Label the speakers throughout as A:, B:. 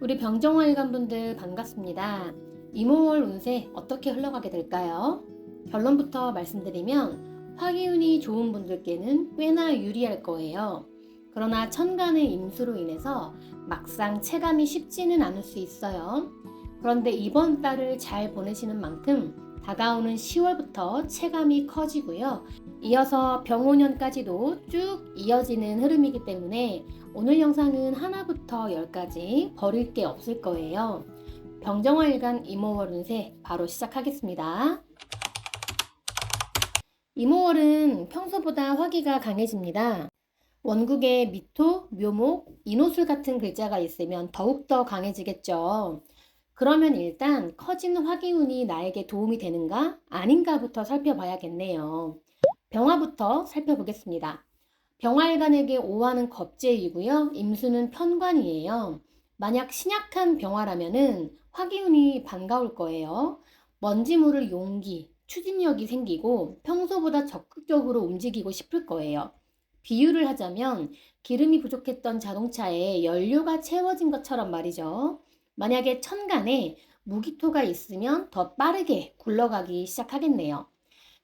A: 우리 병정화일관분들 반갑습니다. 이모월 운세 어떻게 흘러가게 될까요? 결론부터 말씀드리면 화기운이 좋은 분들께는 꽤나 유리할 거예요. 그러나 천간의 임수로 인해서 막상 체감이 쉽지는 않을 수 있어요. 그런데 이번 달을 잘 보내시는 만큼 다가오는 10월부터 체감이 커지고요. 이어서 병오년까지도 쭉 이어지는 흐름이기 때문에 오늘 영상은 하나부터 열까지 버릴 게 없을 거예요. 병정화일간 이모월 운세 바로 시작하겠습니다. 이모월은 평소보다 화기가 강해집니다. 원국에 미토, 묘목, 인호술 같은 글자가 있으면 더욱더 강해지겠죠. 그러면 일단 커진 화기운이 나에게 도움이 되는가 아닌가부터 살펴봐야겠네요. 병화부터 살펴보겠습니다. 병화일간에게 오화는 겁재이고요. 임수는 편관이에요. 만약 신약한 병화라면은 화기운이 반가울 거예요. 먼지 모를 용기, 추진력이 생기고 평소보다 적극적으로 움직이고 싶을 거예요. 비유를 하자면 기름이 부족했던 자동차에 연료가 채워진 것처럼 말이죠. 만약에 천간에 무기토가 있으면 더 빠르게 굴러가기 시작하겠네요.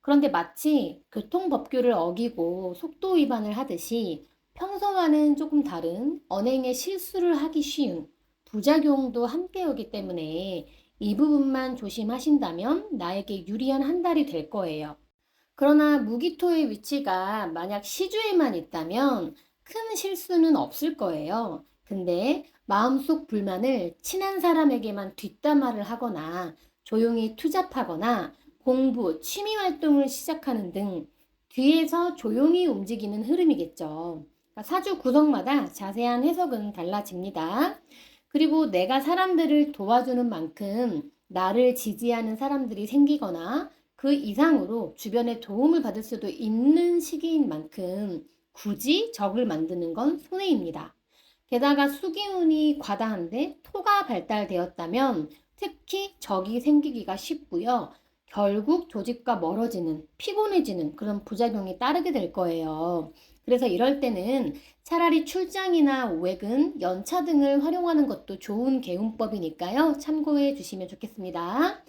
A: 그런데 마치 교통법규를 어기고 속도 위반을 하듯이 평소와는 조금 다른 언행의 실수를 하기 쉬운 부작용도 함께 오기 때문에 이 부분만 조심하신다면 나에게 유리한 한 달이 될 거예요. 그러나 무기토의 위치가 만약 시주에만 있다면 큰 실수는 없을 거예요. 근데 마음속 불만을 친한 사람에게만 뒷담화를 하거나 조용히 투잡하거나 공부, 취미 활동을 시작하는 등 뒤에서 조용히 움직이는 흐름이겠죠. 그러니까 사주 구성마다 자세한 해석은 달라집니다. 그리고 내가 사람들을 도와주는 만큼 나를 지지하는 사람들이 생기거나 그 이상으로 주변의 도움을 받을 수도 있는 시기인 만큼 굳이 적을 만드는 건 손해입니다. 게다가 수기운이 과다한데 토가 발달되었다면 특히 적이 생기기가 쉽고요. 결국 조직과 멀어지는, 피곤해지는 그런 부작용이 따르게 될 거예요. 그래서 이럴 때는 차라리 출장이나 외근, 연차 등을 활용하는 것도 좋은 개운법이니까요. 참고해 주시면 좋겠습니다.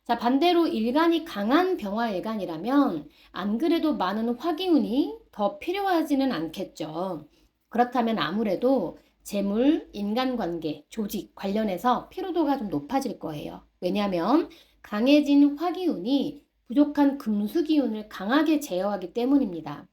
A: 자, 반대로 일간이 강한 병화일간이라면 안 그래도 많은 화기운이 더 필요하지는 않겠죠. 그렇다면 아무래도 재물, 인간관계, 조직 관련해서 피로도가 좀 높아질 거예요. 왜냐하면 강해진 화기운이 부족한 금수기운을 강하게 제어하기 때문입니다.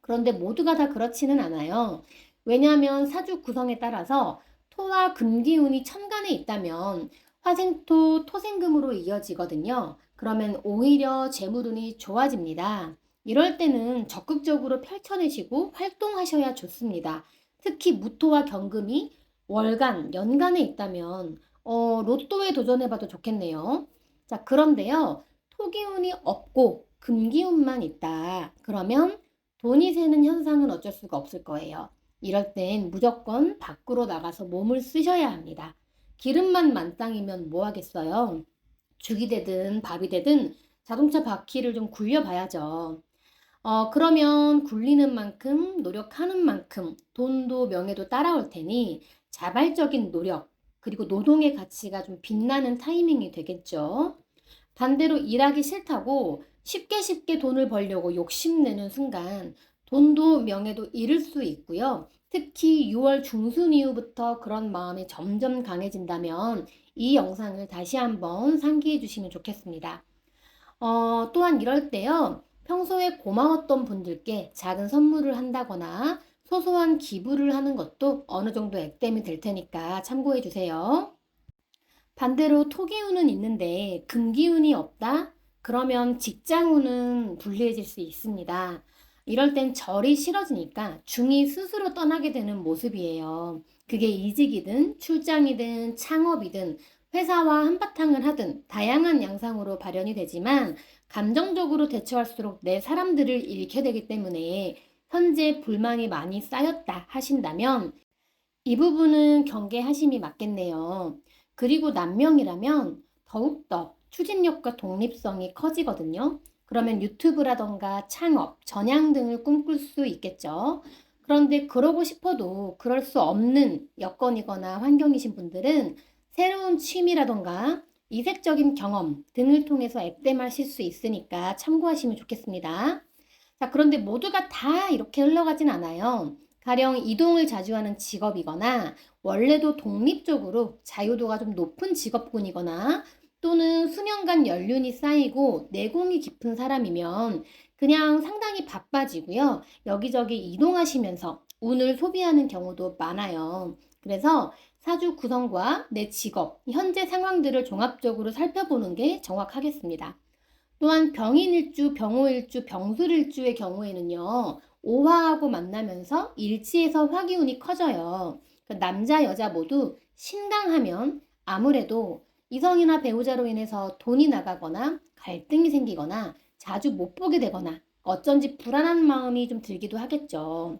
A: 그런데 모두가 다 그렇지는 않아요. 왜냐하면 사주 구성에 따라서 토와 금기운이 천간에 있다면 화생토, 토생금으로 이어지거든요. 그러면 오히려 재물운이 좋아집니다. 이럴 때는 적극적으로 펼쳐내시고 활동하셔야 좋습니다. 특히 무토와 경금이 월간, 연간에 있다면 로또에 도전해봐도 좋겠네요. 자, 그런데요. 토기운이 없고 금기운만 있다. 그러면 돈이 새는 현상은 어쩔 수가 없을 거예요. 이럴 땐 무조건 밖으로 나가서 몸을 쓰셔야 합니다. 기름만 만땅이면 뭐 하겠어요? 죽이 되든 밥이 되든 자동차 바퀴를 좀 굴려봐야죠. 그러면 굴리는 만큼, 노력하는 만큼 돈도 명예도 따라올 테니 자발적인 노력, 그리고 노동의 가치가 좀 빛나는 타이밍이 되겠죠. 반대로 일하기 싫다고 쉽게 돈을 벌려고 욕심내는 순간 돈도 명예도 잃을 수 있고요. 특히 6월 중순 이후부터 그런 마음이 점점 강해진다면 이 영상을 다시 한번 상기해 주시면 좋겠습니다. 또한 이럴 때요. 평소에 고마웠던 분들께 작은 선물을 한다거나 소소한 기부를 하는 것도 어느 정도 액땜이 될 테니까 참고해 주세요. 반대로 토기운은 있는데 금기운이 없다? 그러면 직장운은 불리해질 수 있습니다. 이럴 땐 절이 싫어지니까 중이 스스로 떠나게 되는 모습이에요. 그게 이직이든 출장이든 창업이든 회사와 한바탕을 하든 다양한 양상으로 발현이 되지만 감정적으로 대처할수록 내 사람들을 잃게 되기 때문에 현재 불만이 많이 쌓였다 하신다면 이 부분은 경계하심이 맞겠네요. 그리고 남명이라면 더욱더 추진력과 독립성이 커지거든요. 그러면 유튜브라던가 창업, 전향 등을 꿈꿀 수 있겠죠. 그런데 그러고 싶어도 그럴 수 없는 여건이거나 환경이신 분들은 새로운 취미라던가 이색적인 경험 등을 통해서 액땜하실 수 있으니까 참고하시면 좋겠습니다. 자, 그런데 모두가 다 이렇게 흘러가진 않아요. 가령 이동을 자주 하는 직업이거나 원래도 독립적으로 자유도가 좀 높은 직업군이거나 또는 수년간 연륜이 쌓이고 내공이 깊은 사람이면 그냥 상당히 바빠지고요. 여기저기 이동하시면서 운을 소비하는 경우도 많아요. 그래서 사주 구성과 내 직업, 현재 상황들을 종합적으로 살펴보는 게 정확하겠습니다. 또한 병인일주, 병호일주, 병술일주의 경우에는요. 오화하고 만나면서 일지에서 화기운이 커져요. 남자, 여자 모두 신강하면 아무래도 이성이나 배우자로 인해서 돈이 나가거나 갈등이 생기거나 자주 못 보게 되거나 어쩐지 불안한 마음이 좀 들기도 하겠죠.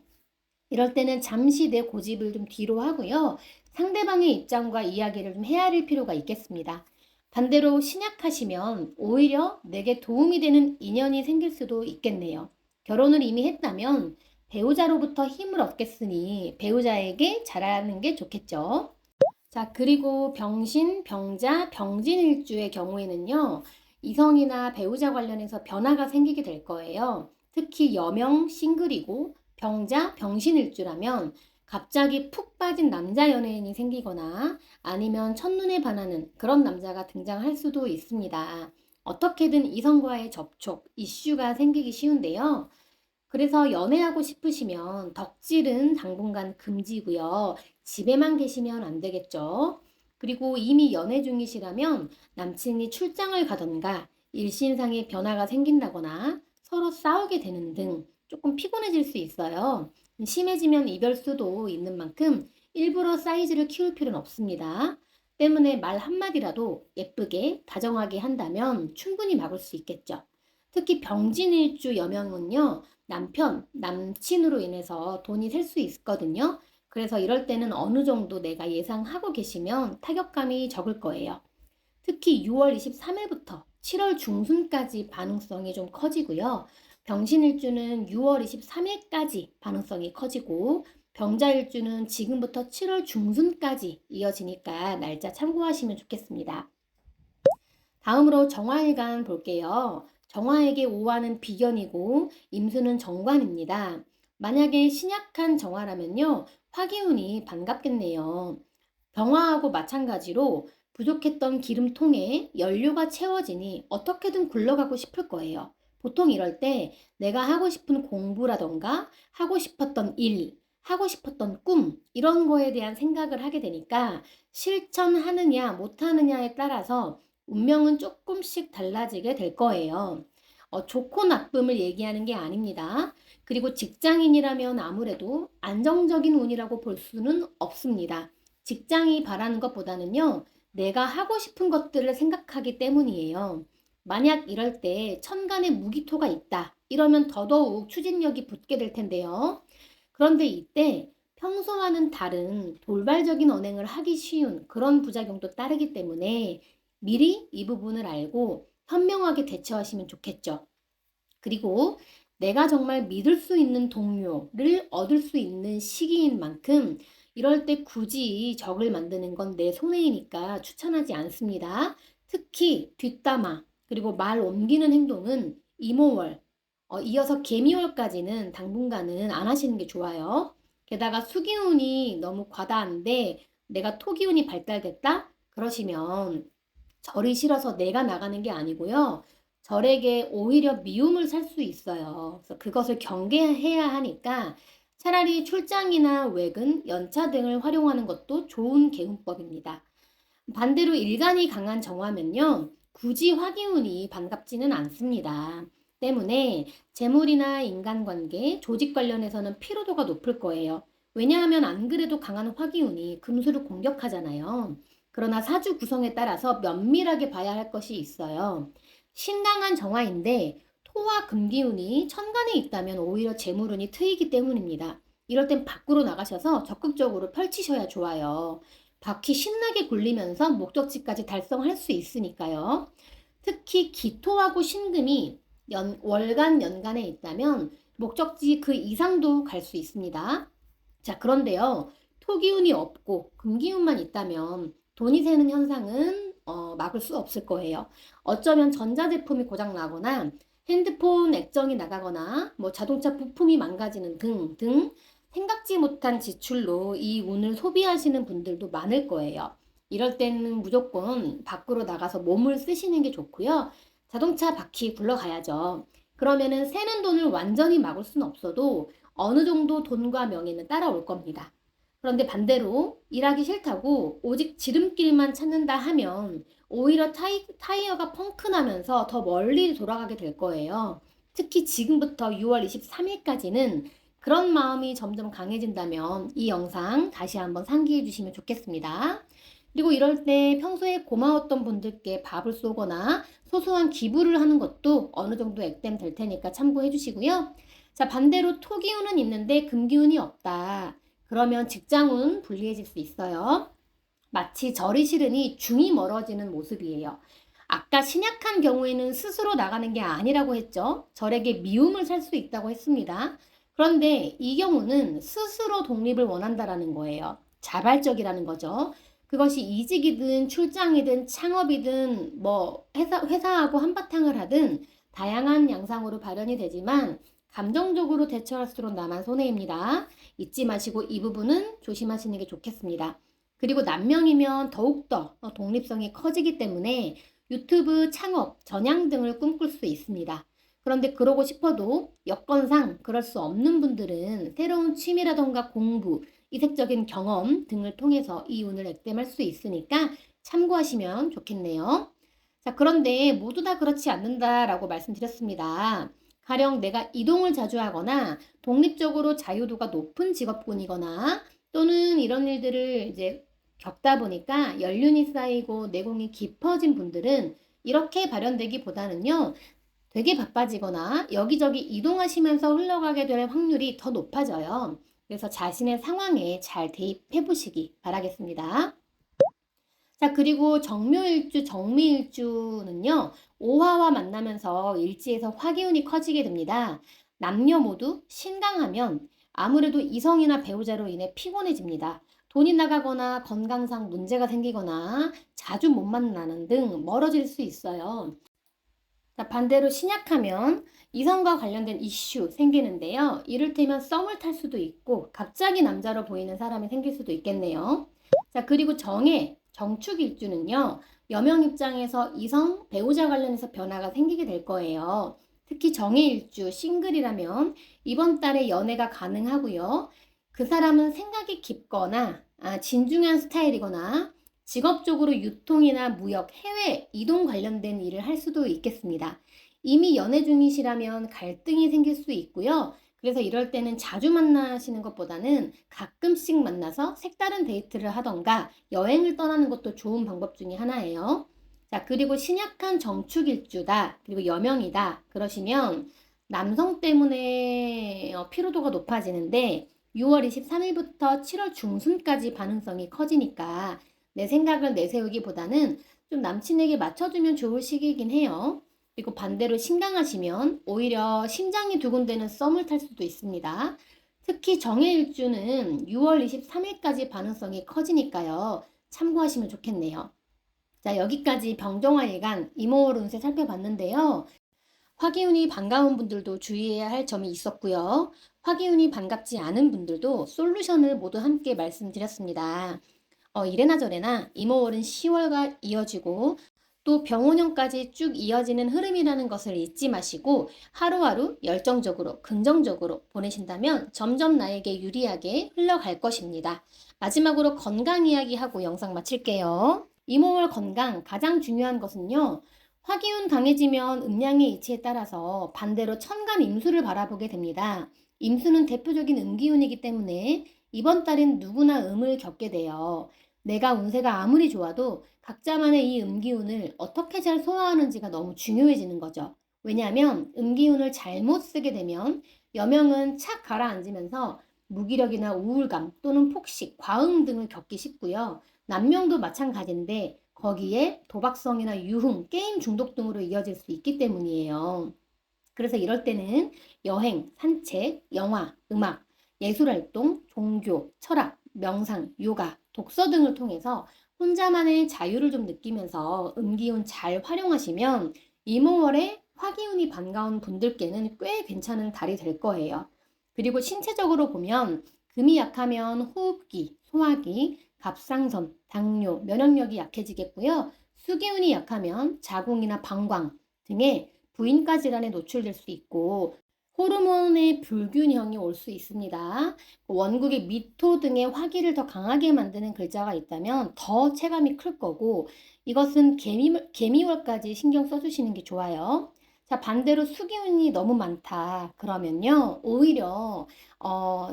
A: 이럴 때는 잠시 내 고집을 좀 뒤로 하고요. 상대방의 입장과 이야기를 좀 헤아릴 필요가 있겠습니다. 반대로 신약하시면 오히려 내게 도움이 되는 인연이 생길 수도 있겠네요. 결혼을 이미 했다면 배우자로부터 힘을 얻겠으니 배우자에게 잘하는 게 좋겠죠. 자, 그리고 병신, 병자, 병진일주의 경우에는요. 이성이나 배우자 관련해서 변화가 생기게 될 거예요. 특히 여명, 싱글이고 병자, 병신일주라면 갑자기 푹 빠진 남자 연예인이 생기거나 아니면 첫눈에 반하는 그런 남자가 등장할 수도 있습니다. 어떻게든 이성과의 접촉, 이슈가 생기기 쉬운데요. 그래서 연애하고 싶으시면 덕질은 당분간 금지고요. 집에만 계시면 안 되겠죠. 그리고 이미 연애 중이시라면 남친이 출장을 가던가 일신상의 변화가 생긴다거나 서로 싸우게 되는 등 조금 피곤해질 수 있어요. 심해지면 이별수도 있는 만큼 일부러 사이즈를 키울 필요는 없습니다. 때문에 말 한마디라도 예쁘게 다정하게 한다면 충분히 막을 수 있겠죠. 특히 병진일주 여명은요. 남편, 남친으로 인해서 돈이 셀 수 있거든요. 그래서 이럴 때는 어느 정도 내가 예상하고 계시면 타격감이 적을 거예요. 특히 6월 23일부터 7월 중순까지 반응성이 좀 커지고요. 병신일주는 6월 23일까지 반응성이 커지고 병자일주는 지금부터 7월 중순까지 이어지니까 날짜 참고하시면 좋겠습니다. 다음으로 정화일간 볼게요. 정화에게 오화는 비견이고 임수는 정관입니다. 만약에 신약한 정화라면요. 화기운이 반갑겠네요. 병화하고 마찬가지로 부족했던 기름통에 연료가 채워지니 어떻게든 굴러가고 싶을 거예요. 보통 이럴 때 내가 하고 싶은 공부라던가 하고 싶었던 일, 하고 싶었던 꿈 이런 거에 대한 생각을 하게 되니까 실천하느냐 못하느냐에 따라서 운명은 조금씩 달라지게 될 거예요. 좋고 나쁨을 얘기하는 게 아닙니다. 그리고 직장인이라면 아무래도 안정적인 운이라고 볼 수는 없습니다. 직장이 바라는 것보다는요, 내가 하고 싶은 것들을 생각하기 때문이에요. 만약 이럴 때 천간에 무기토가 있다. 이러면 더더욱 추진력이 붙게 될 텐데요. 그런데 이때 평소와는 다른 돌발적인 언행을 하기 쉬운 그런 부작용도 따르기 때문에 미리 이 부분을 알고 현명하게 대처하시면 좋겠죠. 그리고 내가 정말 믿을 수 있는 동료를 얻을 수 있는 시기인 만큼 이럴 때 굳이 적을 만드는 건 내 손해이니까 추천하지 않습니다. 특히 뒷담화 그리고 말 옮기는 행동은 이모월, 이어서 개미월까지는 당분간은 안 하시는 게 좋아요. 게다가 수기운이 너무 과다한데 내가 토기운이 발달됐다? 그러시면 절이 싫어서 내가 나가는 게 아니고요. 절에게 오히려 미움을 살 수 있어요. 그래서 그것을 경계해야 하니까 차라리 출장이나 외근, 연차 등을 활용하는 것도 좋은 개운법입니다. 반대로 일간이 강한 정화면요. 굳이 화기운이 반갑지는 않습니다. 때문에 재물이나 인간관계, 조직 관련해서는 피로도가 높을 거예요. 왜냐하면 안 그래도 강한 화기운이 금수를 공격하잖아요. 그러나 사주 구성에 따라서 면밀하게 봐야 할 것이 있어요. 신강한 정화인데 토와 금기운이 천간에 있다면 오히려 재물운이 트이기 때문입니다. 이럴 땐 밖으로 나가셔서 적극적으로 펼치셔야 좋아요. 바퀴 신나게 굴리면서 목적지까지 달성할 수 있으니까요. 특히 기토하고 신금이 월간 연간에 있다면 목적지 그 이상도 갈 수 있습니다. 자, 그런데요. 토기운이 없고 금기운만 있다면 돈이 새는 현상은 막을 수 없을 거예요. 어쩌면 전자제품이 고장 나거나 핸드폰 액정이 나가거나 뭐 자동차 부품이 망가지는 등 생각지 못한 지출로 이 운을 소비하시는 분들도 많을 거예요. 이럴 때는 무조건 밖으로 나가서 몸을 쓰시는 게 좋고요. 자동차 바퀴 굴러가야죠. 그러면은 새는 돈을 완전히 막을 수는 없어도 어느 정도 돈과 명예는 따라올 겁니다. 그런데 반대로 일하기 싫다고 오직 지름길만 찾는다 하면 오히려 타이어가 펑크 나면서 더 멀리 돌아가게 될 거예요. 특히 지금부터 6월 23일까지는 그런 마음이 점점 강해진다면 이 영상 다시 한번 상기해 주시면 좋겠습니다. 그리고 이럴 때 평소에 고마웠던 분들께 밥을 쏘거나 소소한 기부를 하는 것도 어느 정도 액땜 될 테니까 참고해 주시고요. 자, 반대로 토기운은 있는데 금기운이 없다. 그러면 직장운 불리해질 수 있어요. 마치 절이 싫으니 중이 멀어지는 모습이에요. 아까 신약한 경우에는 스스로 나가는 게 아니라고 했죠. 절에게 미움을 살 수 있다고 했습니다. 그런데 이 경우는 스스로 독립을 원한다라는 거예요. 자발적이라는 거죠. 그것이 이직이든 출장이든 창업이든 뭐 회사하고 한바탕을 하든 다양한 양상으로 발현이 되지만 감정적으로 대처할수록 나만 손해입니다. 잊지 마시고 이 부분은 조심하시는 게 좋겠습니다. 그리고 남명이면 더욱더 독립성이 커지기 때문에 유튜브 창업, 전향 등을 꿈꿀 수 있습니다. 그런데 그러고 싶어도 여건상 그럴 수 없는 분들은 새로운 취미라던가 공부, 이색적인 경험 등을 통해서 이 운을 액땜할 수 있으니까 참고하시면 좋겠네요. 자, 그런데 모두 다 그렇지 않는다라고 말씀드렸습니다. 가령 내가 이동을 자주 하거나 독립적으로 자유도가 높은 직업군이거나 또는 이런 일들을 이제 겪다 보니까 연륜이 쌓이고 내공이 깊어진 분들은 이렇게 발현되기보다는요, 되게 바빠지거나 여기저기 이동하시면서 흘러가게 될 확률이 더 높아져요. 그래서 자신의 상황에 잘 대입해 보시기 바라겠습니다. 자, 그리고 정묘일주, 정미일주는요, 오화와 만나면서 일지에서 화기운이 커지게 됩니다. 남녀 모두 신강하면 아무래도 이성이나 배우자로 인해 피곤해집니다. 돈이 나가거나 건강상 문제가 생기거나 자주 못 만나는 등 멀어질 수 있어요. 자, 반대로 신약하면 이성과 관련된 이슈 생기는데요. 이를테면 썸을 탈 수도 있고 갑자기 남자로 보이는 사람이 생길 수도 있겠네요. 자, 그리고 정축일주는요. 여명 입장에서 이성, 배우자 관련해서 변화가 생기게 될 거예요. 특히 정해일주, 싱글이라면 이번 달에 연애가 가능하고요. 그 사람은 생각이 깊거나 진중한 스타일이거나 직업적으로 유통이나 무역, 해외 이동 관련된 일을 할 수도 있겠습니다. 이미 연애 중이시라면 갈등이 생길 수 있고요. 그래서 이럴 때는 자주 만나시는 것보다는 가끔씩 만나서 색다른 데이트를 하던가 여행을 떠나는 것도 좋은 방법 중에 하나예요. 자, 그리고 신약한 정축일주다. 그리고 여명이다. 그러시면 남성 때문에 피로도가 높아지는데 6월 23일부터 7월 중순까지 반응성이 커지니까 내 생각을 내세우기보다는 좀 남친에게 맞춰주면 좋을 시기이긴 해요. 그리고 반대로 신강하시면 오히려 심장이 두근대는 썸을 탈 수도 있습니다. 특히 정해일주는 6월 23일까지 반응성이 커지니까요. 참고하시면 좋겠네요. 자, 여기까지 병정화일간 이모월 운세 살펴봤는데요. 화기운이 반가운 분들도 주의해야 할 점이 있었고요. 화기운이 반갑지 않은 분들도 솔루션을 모두 함께 말씀드렸습니다. 이래나 저래나 이모월은 10월과 이어지고 또 병원형까지 쭉 이어지는 흐름이라는 것을 잊지 마시고 하루하루 열정적으로 긍정적으로 보내신다면 점점 나에게 유리하게 흘러갈 것입니다. 마지막으로 건강 이야기하고 영상 마칠게요. 이모월 건강 가장 중요한 것은요. 화기운 강해지면 음양의 이치에 따라서 반대로 천간 임수를 바라보게 됩니다. 임수는 대표적인 음기운이기 때문에 이번 달엔 누구나 음을 겪게 돼요. 내가 운세가 아무리 좋아도 각자만의 이 음기운을 어떻게 잘 소화하는지가 너무 중요해지는 거죠. 왜냐하면 음기운을 잘못 쓰게 되면 여명은 착 가라앉으면서 무기력이나 우울감 또는 폭식, 과음 등을 겪기 쉽고요. 남명도 마찬가지인데 거기에 도박성이나 유흥, 게임 중독 등으로 이어질 수 있기 때문이에요. 그래서 이럴 때는 여행, 산책, 영화, 음악, 예술활동, 종교, 철학, 명상, 요가, 독서 등을 통해서 혼자만의 자유를 좀 느끼면서 음기운 잘 활용하시면 이모월에 화기운이 반가운 분들께는 꽤 괜찮은 달이 될 거예요. 그리고 신체적으로 보면 금이 약하면 호흡기, 소화기, 갑상선, 당뇨, 면역력이 약해지겠고요. 수기운이 약하면 자궁이나 방광 등의 부인과 질환에 노출될 수 있고 호르몬의 불균형이 올 수 있습니다. 원국의 미토 등의 화기를 더 강하게 만드는 글자가 있다면 더 체감이 클 거고 이것은 개미월까지 신경 써주시는 게 좋아요. 자, 반대로 수기운이 너무 많다. 그러면요, 오히려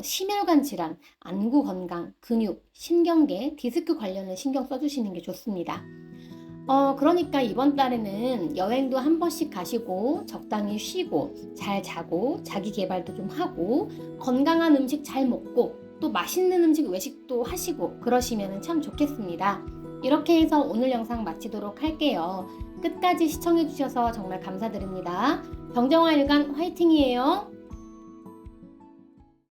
A: 심혈관 질환, 안구 건강, 근육, 신경계, 디스크 관련을 신경 써주시는 게 좋습니다. 그러니까 이번 달에는 여행도 한 번씩 가시고 적당히 쉬고 잘 자고 자기 개발도 좀 하고 건강한 음식 잘 먹고 또 맛있는 음식 외식도 하시고 그러시면 참 좋겠습니다. 이렇게 해서 오늘 영상 마치도록 할게요. 끝까지 시청해 주셔서 정말 감사드립니다. 정정화 일간 화이팅이에요.